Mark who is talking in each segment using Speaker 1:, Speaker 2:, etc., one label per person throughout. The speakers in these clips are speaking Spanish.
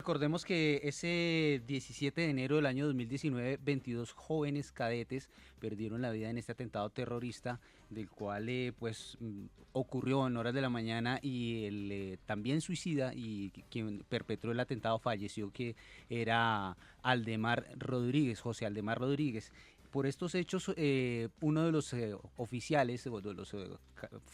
Speaker 1: recordemos que ese 17 de enero del año 2019, 22 jóvenes cadetes perdieron la vida en este atentado terrorista, del cual ocurrió en horas de la mañana y el también suicida y quien perpetró el atentado falleció, que era Aldemar Rodríguez, José Aldemar Rodríguez. Por estos hechos, uno de los oficiales, o de los futuros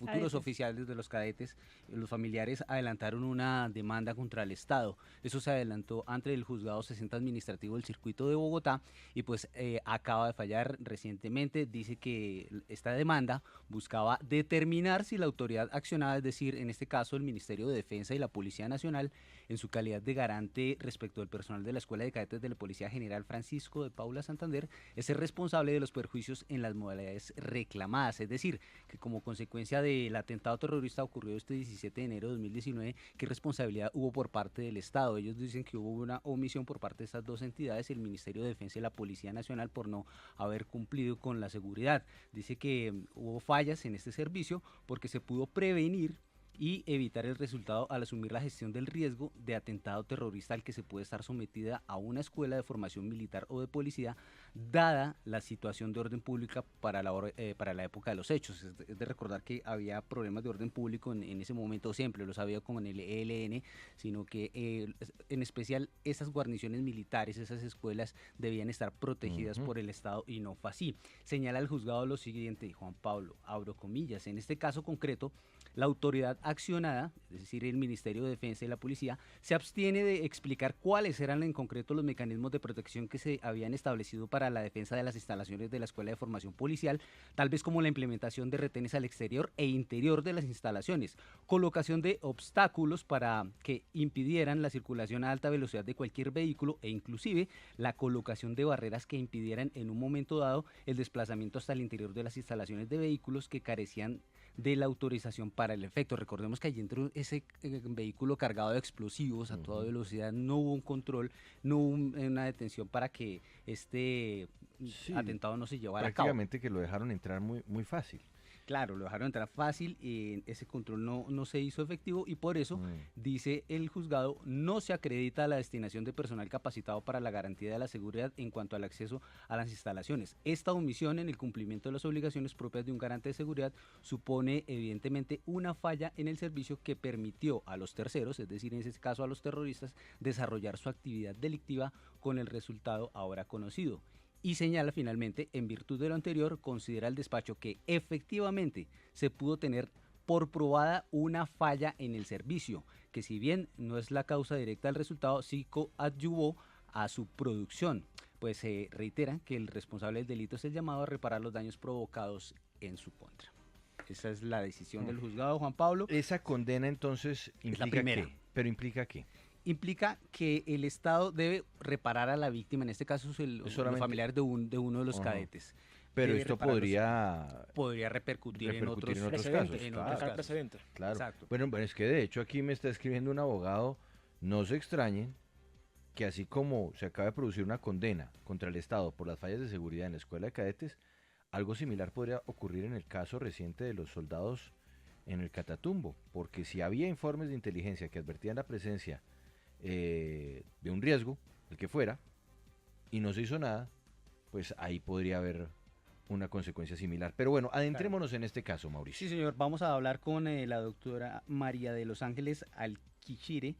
Speaker 2: Cadetes.
Speaker 1: oficiales de los cadetes, los familiares adelantaron una demanda contra el Estado. Eso se adelantó ante el juzgado 60 administrativo del circuito de Bogotá y pues acaba de fallar recientemente. Dice que esta demanda buscaba determinar si la autoridad accionada, es decir, en este caso el Ministerio de Defensa y la Policía Nacional, en su calidad de garante respecto al personal de la Escuela de Cadetes de la Policía General Francisco de Paula Santander, es el responsable de los perjuicios en las modalidades reclamadas. Es decir, que como consecuencia del atentado terrorista ocurrido este 17 de enero de 2019, ¿qué responsabilidad hubo por parte del Estado? Ellos dicen que hubo una omisión por parte de estas dos entidades, el Ministerio de Defensa y la Policía Nacional, por no haber cumplido con la seguridad. Dice que hubo fallas en este servicio porque se pudo prevenir y evitar el resultado al asumir la gestión del riesgo de atentado terrorista al que se puede estar sometida a una escuela de formación militar o de policía, dada la situación de orden pública para la época de los hechos. Es de recordar que había problemas de orden público en ese momento, siempre los había como en el ELN, sino que en especial esas guarniciones militares, esas escuelas debían estar protegidas
Speaker 3: Ujú.
Speaker 1: por el Estado y no fue así. Señala el juzgado lo siguiente, Juan Pablo, abro comillas, en este caso concreto, la autoridad accionada, es decir, el Ministerio de Defensa y la Policía, se abstiene de explicar cuáles eran en concreto los mecanismos de protección que se habían establecido para la defensa de las instalaciones de la Escuela de Formación Policial, tal vez como la implementación de retenes al exterior e interior de las instalaciones, colocación de obstáculos para que impidieran la circulación a alta velocidad de cualquier vehículo e inclusive la colocación de barreras que impidieran en un momento dado el desplazamiento hasta el interior de las instalaciones de vehículos que carecían de la autorización para el efecto. Recordemos que allí entró ese vehículo cargado de explosivos a toda
Speaker 3: Ujú.
Speaker 1: velocidad, no hubo un control, no hubo una detención para que este
Speaker 3: Sí,
Speaker 1: atentado no se llevara a cabo.
Speaker 3: prácticamente que lo dejaron entrar muy fácil.
Speaker 1: Claro, lo dejaron entrar fácil y ese control no se hizo efectivo y por eso,
Speaker 3: Mm.
Speaker 1: dice el juzgado, no se acredita la destinación de personal capacitado para la garantía de la seguridad en cuanto al acceso a las instalaciones. Esta omisión en el cumplimiento de las obligaciones propias de un garante de seguridad supone evidentemente una falla en el servicio que permitió a los terceros, es decir, en ese caso a los terroristas, desarrollar su actividad delictiva con el resultado ahora conocido. Y señala finalmente, en virtud de lo anterior, considera el despacho que efectivamente se pudo tener por probada una falla en el servicio, que si bien no es la causa directa del resultado, sí coadyuvó a su producción. Pues se reitera que el responsable del delito es el llamado a reparar los daños provocados en su contra. Esa es la decisión
Speaker 3: Mm.
Speaker 1: del juzgado, Juan Pablo.
Speaker 3: Esa condena entonces
Speaker 1: Es la
Speaker 3: implica
Speaker 1: primera.
Speaker 3: qué, pero implica qué.
Speaker 1: Implica que el Estado debe reparar a la víctima, en este caso es
Speaker 3: Es
Speaker 1: los
Speaker 3: solamente,
Speaker 1: familiares de uno de los
Speaker 3: ajá.
Speaker 1: cadetes.
Speaker 3: Pero
Speaker 1: Debe
Speaker 3: esto
Speaker 1: repararlos,
Speaker 3: podría
Speaker 1: podría repercutir en
Speaker 3: repercutir en
Speaker 1: otros,
Speaker 3: otros
Speaker 2: Precedente,
Speaker 3: casos,
Speaker 1: en otros
Speaker 3: claro,
Speaker 2: marcar
Speaker 1: casos.
Speaker 2: precedente.
Speaker 3: claro.
Speaker 1: Exacto.
Speaker 3: Bueno, es que de hecho aquí me está escribiendo un abogado, no se extrañen que así como se acaba de producir una condena contra el Estado por las fallas de seguridad en la escuela de cadetes, algo similar podría ocurrir en el caso reciente de los soldados en el Catatumbo, porque si había informes de inteligencia que advertían la presencia de un riesgo, el que fuera, y no se hizo nada, pues ahí podría haber una consecuencia similar. Pero bueno,
Speaker 1: Claro.
Speaker 3: adentrémonos en este caso, Mauricio.
Speaker 1: Sí, señor. Vamos a hablar con la doctora María de los Ángeles Alquichire.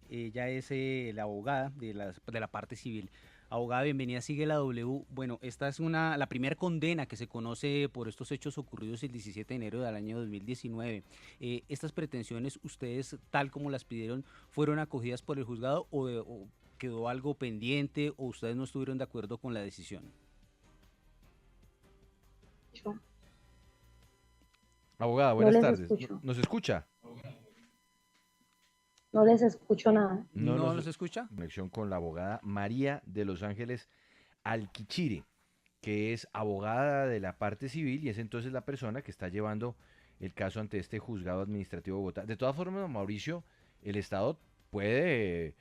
Speaker 1: Ella es la abogada de la parte civil. Abogada, bienvenida, sigue la W. Bueno, esta es la primera condena que se conoce por estos hechos ocurridos el 17 de enero del año 2019. ¿Estas pretensiones, ustedes, tal como las pidieron, fueron acogidas por el juzgado o quedó algo pendiente o ustedes no estuvieron de acuerdo con la decisión?
Speaker 4: Yo
Speaker 3: Abogada,
Speaker 4: no
Speaker 3: buenas
Speaker 4: les
Speaker 3: tardes.
Speaker 4: escucho,
Speaker 3: ¿Nos escucha?
Speaker 4: no les escucho nada.
Speaker 3: No
Speaker 1: ¿No
Speaker 3: nos
Speaker 1: los escucha?
Speaker 3: conexión con la abogada María de los Ángeles Alquichire, que es abogada de la parte civil y es entonces la persona que está llevando el caso ante este juzgado administrativo de Bogotá. De todas formas, Mauricio, el Estado puede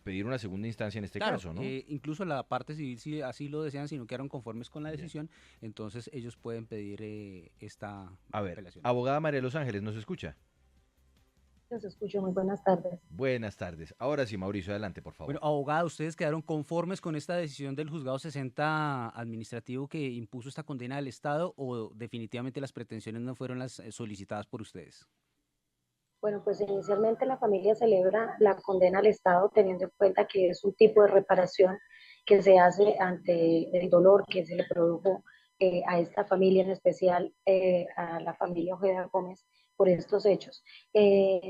Speaker 3: pedir una segunda instancia en este
Speaker 1: Claro,
Speaker 3: caso, ¿no?
Speaker 1: incluso la parte civil, si así lo desean, si no quedaron conformes con la
Speaker 3: Bien.
Speaker 1: decisión, entonces ellos pueden pedir esta
Speaker 3: A ver,
Speaker 1: apelación.
Speaker 3: abogada María de los Ángeles, ¿nos escucha?
Speaker 4: Los escucho, muy buenas tardes.
Speaker 3: Buenas tardes. Ahora sí, Mauricio, adelante, por
Speaker 1: Bueno,
Speaker 3: favor.
Speaker 1: abogada, ¿ustedes quedaron conformes con esta decisión del juzgado 60 administrativo que impuso esta condena al Estado o definitivamente las pretensiones no fueron las solicitadas por ustedes?
Speaker 4: Bueno, pues inicialmente la familia celebra la condena al Estado teniendo en cuenta que es un tipo de reparación que se hace ante el dolor que se le produjo a esta familia, en especial a la familia Ojeda Gómez, por estos hechos.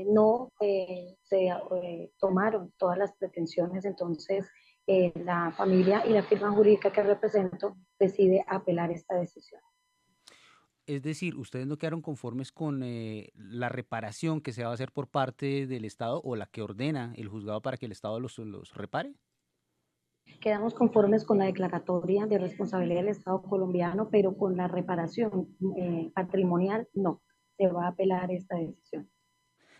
Speaker 4: No se tomaron todas las pretensiones, entonces la familia y la firma jurídica que represento decide apelar esta decisión.
Speaker 1: Es decir, ¿ustedes no quedaron conformes con la reparación que se va a hacer por parte del Estado o la que ordena el juzgado para que el Estado los repare?
Speaker 4: Quedamos conformes con la declaratoria de responsabilidad del Estado colombiano, pero con la reparación patrimonial no. Se va a apelar esta decisión.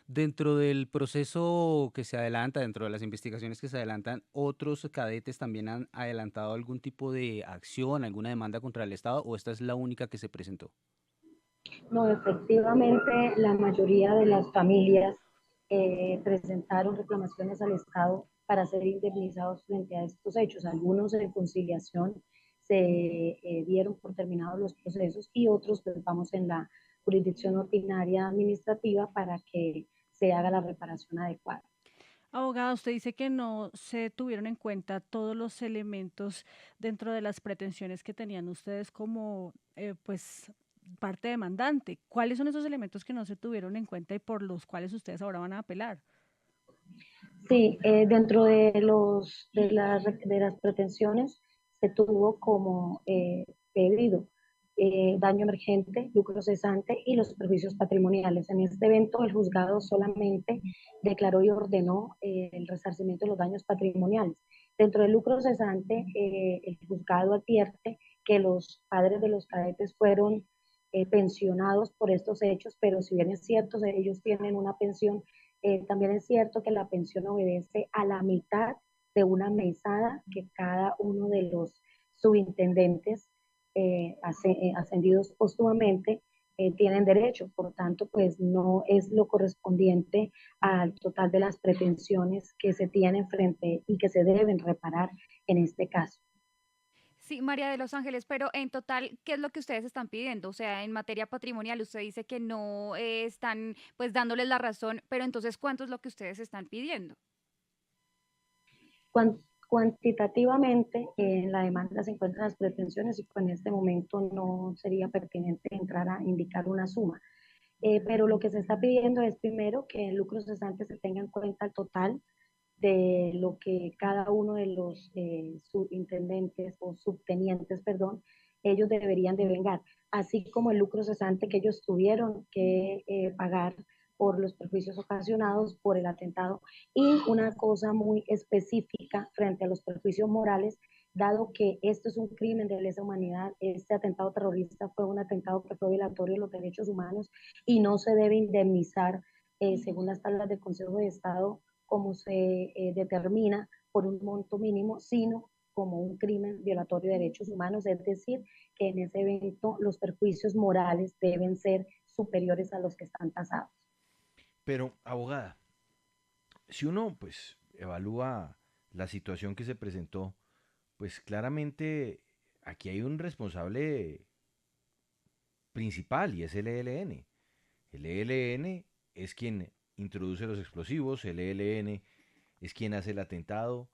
Speaker 1: Dentro del proceso que se adelanta, dentro de las investigaciones que se adelantan, ¿otros cadetes también han adelantado algún tipo de acción, alguna demanda contra el Estado o esta es la única que se presentó?
Speaker 4: No, efectivamente, la mayoría de las familias presentaron reclamaciones al Estado para ser indemnizados frente a estos hechos. Algunos en conciliación se dieron por terminados los procesos y otros pues vamos en la jurisdicción ordinaria administrativa para que se haga la reparación adecuada.
Speaker 2: Abogada, usted dice que no se tuvieron en cuenta todos los elementos dentro de las pretensiones que tenían ustedes como, pues, parte demandante. ¿Cuáles son esos elementos que no se tuvieron en cuenta y por los cuales ustedes ahora van a apelar?
Speaker 4: Sí, dentro de las pretensiones se tuvo como pedido daño emergente, lucro cesante y los perjuicios patrimoniales. En este evento el juzgado solamente declaró y ordenó el resarcimiento de los daños patrimoniales. Dentro del lucro cesante, el juzgado advierte que los padres de los cadetes fueron pensionados por estos hechos, pero si bien es cierto, ellos tienen una pensión, también es cierto que la pensión obedece a la mitad de una mesada que cada uno de los subintendentes ascendidos póstumamente tienen derecho. Por tanto, pues no es lo correspondiente al total de las pretensiones que se tienen frente y que se deben reparar en este caso.
Speaker 5: Sí, María de los Ángeles, pero en total, ¿qué es lo que ustedes están pidiendo? O sea, en materia patrimonial, usted dice que no están pues dándoles la razón, pero entonces, ¿cuánto es lo que ustedes están pidiendo?
Speaker 4: Cuantitativamente, en la demanda se encuentran las pretensiones y pues en este momento no sería pertinente entrar a indicar una suma. Pero lo que se está pidiendo es primero que el lucro cesante se tenga en cuenta el total de lo que cada uno de los subintendentes o subtenientes, perdón, ellos deberían de vengar, así como el lucro cesante que ellos tuvieron que pagar por los perjuicios ocasionados por el atentado y una cosa muy específica frente a los perjuicios morales, dado que esto es un crimen de lesa humanidad, este atentado terrorista fue un atentado que fue violatorio de los derechos humanos y no se debe indemnizar según las tablas del Consejo de Estado como se determina por un monto mínimo, sino como un crimen violatorio de derechos humanos, es decir, que en ese evento los perjuicios morales deben ser superiores a los que están tasados.
Speaker 3: Pero, abogada, si uno pues evalúa la situación que se presentó, pues claramente aquí hay un responsable principal y es el ELN. El ELN es quien introduce los explosivos, el ELN es quien hace el atentado,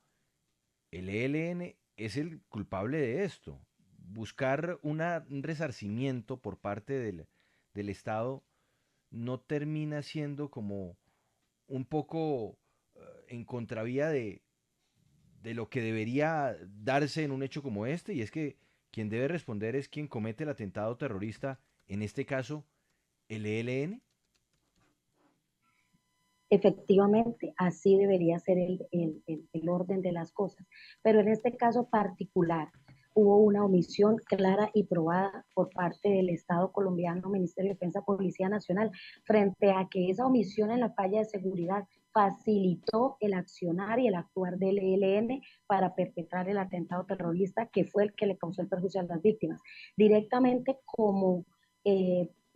Speaker 3: el ELN es el culpable de esto. Buscar un resarcimiento por parte del Estado no termina siendo como un poco en contravía de lo que debería darse en un hecho como este, y es que quien debe responder es quien comete el atentado terrorista, en este caso el ELN.
Speaker 4: Efectivamente, así debería ser el orden de las cosas. Pero en este caso particular, hubo una omisión clara y probada por parte del Estado colombiano, Ministerio de Defensa, Policía Nacional, frente a que esa omisión en la falla de seguridad facilitó el accionar y el actuar del ELN para perpetrar el atentado terrorista que fue el que le causó el perjuicio a las víctimas. Directamente como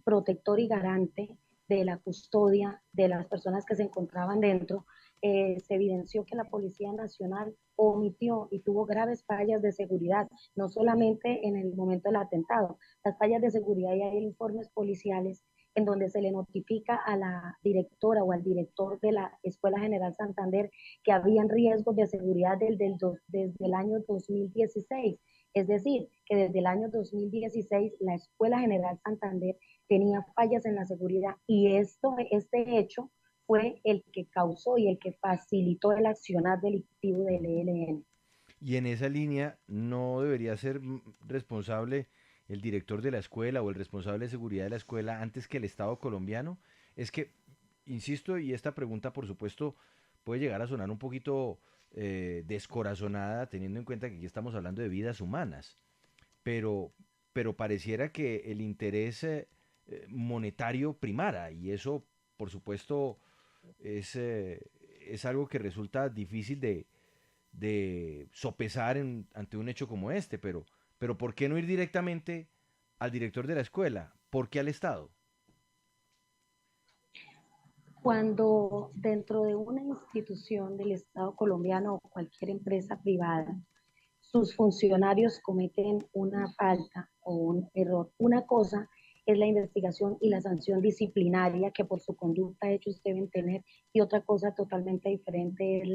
Speaker 4: protector y garante de la custodia de las personas que se encontraban dentro, se evidenció que la Policía Nacional omitió y tuvo graves fallas de seguridad, no solamente en el momento del atentado, las fallas de seguridad, y hay informes policiales en donde se le notifica a la directora o al director de la Escuela General Santander que habían riesgos de seguridad desde el año 2016. Es decir, que desde el año 2016 la Escuela General Santander tenía fallas en la seguridad, y este hecho fue el que causó y el que facilitó el accionar delictivo del ELN.
Speaker 3: Y en esa línea no debería ser responsable el director de la escuela o el responsable de seguridad de la escuela antes que el Estado colombiano. Es que, insisto, y esta pregunta por supuesto puede llegar a sonar un poquito descorazonada, teniendo en cuenta que aquí estamos hablando de vidas humanas, pero, pero pareciera que el interés monetario primara, y eso por supuesto es algo que resulta difícil de sopesar ante un hecho como este, pero ¿por qué no ir directamente al director de la escuela? ¿Por qué al Estado?
Speaker 4: Cuando dentro de una institución del Estado colombiano o cualquier empresa privada, sus funcionarios cometen una falta o un error, una cosa es la investigación y la sanción disciplinaria que por su conducta ellos deben tener, y otra cosa totalmente diferente es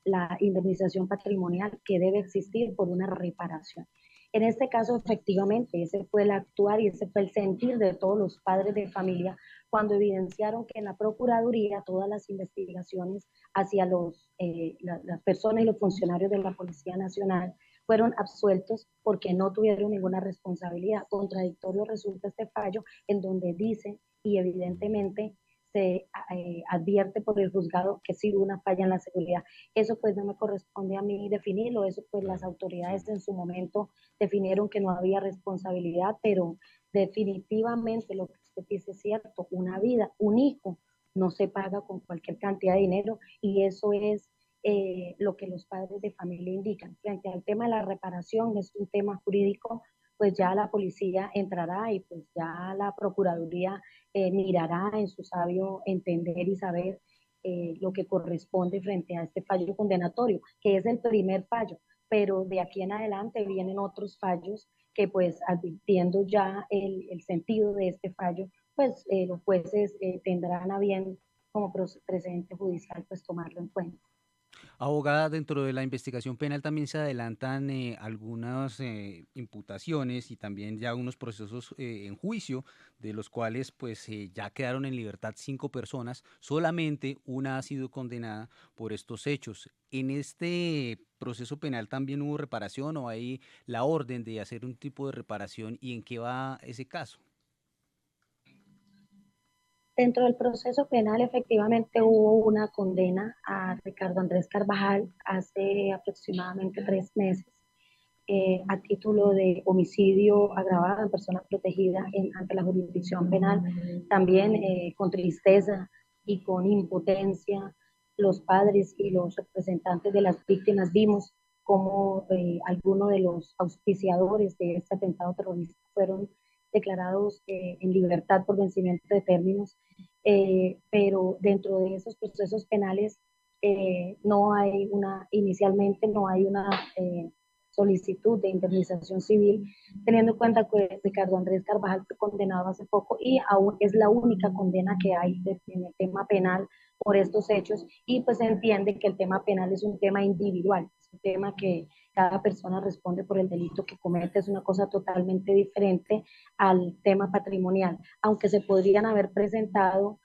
Speaker 4: la indemnización patrimonial que debe existir por una reparación. En este caso, efectivamente, ese fue el actuar y ese fue el sentir de todos los padres de familia cuando evidenciaron que en la Procuraduría todas las investigaciones hacia las personas y los funcionarios de la Policía Nacional fueron absueltos porque no tuvieron ninguna responsabilidad. Contradictorio resulta este fallo en donde dice y evidentemente se advierte por el juzgado que sí hubo una falla en la seguridad. Eso pues no me corresponde a mí definirlo, eso pues las
Speaker 3: Claro,
Speaker 4: autoridades
Speaker 3: sí.
Speaker 4: en su momento definieron que no había responsabilidad, pero definitivamente lo que usted dice es cierto, una vida, un hijo no se paga con cualquier cantidad de dinero, y eso es lo que los padres de familia indican. Frente al tema de la reparación, es un tema jurídico, pues ya la policía entrará y pues ya la Procuraduría mirará en su sabio entender y saber lo que corresponde frente a este fallo condenatorio, que es el primer fallo, pero de aquí en adelante vienen otros fallos que pues advirtiendo ya el sentido de este fallo, pues los jueces tendrán a bien como precedente judicial pues tomarlo en cuenta.
Speaker 1: Abogada, dentro de la investigación penal también se adelantan algunas imputaciones y también ya unos procesos en juicio, de los cuales pues ya quedaron en libertad 5 personas, solamente una ha sido condenada por estos hechos. ¿En este proceso penal también hubo reparación o hay la orden de hacer un tipo de reparación y en qué va ese caso?
Speaker 4: Dentro del proceso penal, efectivamente, hubo una condena a Ricardo Andrés Carvajal hace aproximadamente 3 meses, a título de homicidio agravado en persona protegida ante la jurisdicción penal. También con tristeza y con impotencia, los padres y los representantes de las víctimas vimos cómo algunos de los auspiciadores de este atentado terrorista fueron declarados en libertad por vencimiento de términos, pero dentro de esos procesos penales no hay inicialmente no hay una solicitud de indemnización civil, teniendo en cuenta que Ricardo Andrés Carvajal fue condenado hace poco y aún es la única condena que hay en el tema penal por estos hechos, y pues se entiende que el tema penal es un tema individual, es un tema que cada persona responde por el delito que comete, es una cosa totalmente diferente al tema patrimonial, aunque se podrían haber presentado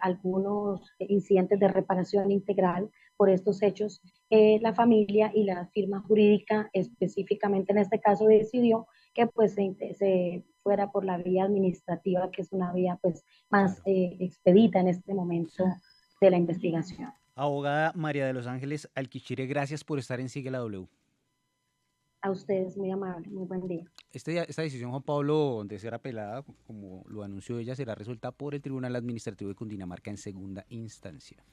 Speaker 4: algunos incidentes de reparación integral por estos hechos. La familia y la firma jurídica específicamente en este caso decidió que pues se fuera por la vía administrativa, que es una vía pues más
Speaker 1: Claro.
Speaker 4: expedita en este momento de la investigación.
Speaker 1: Abogada María de los Ángeles Alquichire, gracias por estar en Sigue la W.
Speaker 4: A ustedes, muy amable, muy buen día.
Speaker 1: Esta decisión, Juan Pablo, de ser apelada, como lo anunció ella, será resuelta por el Tribunal Administrativo de Cundinamarca en segunda instancia.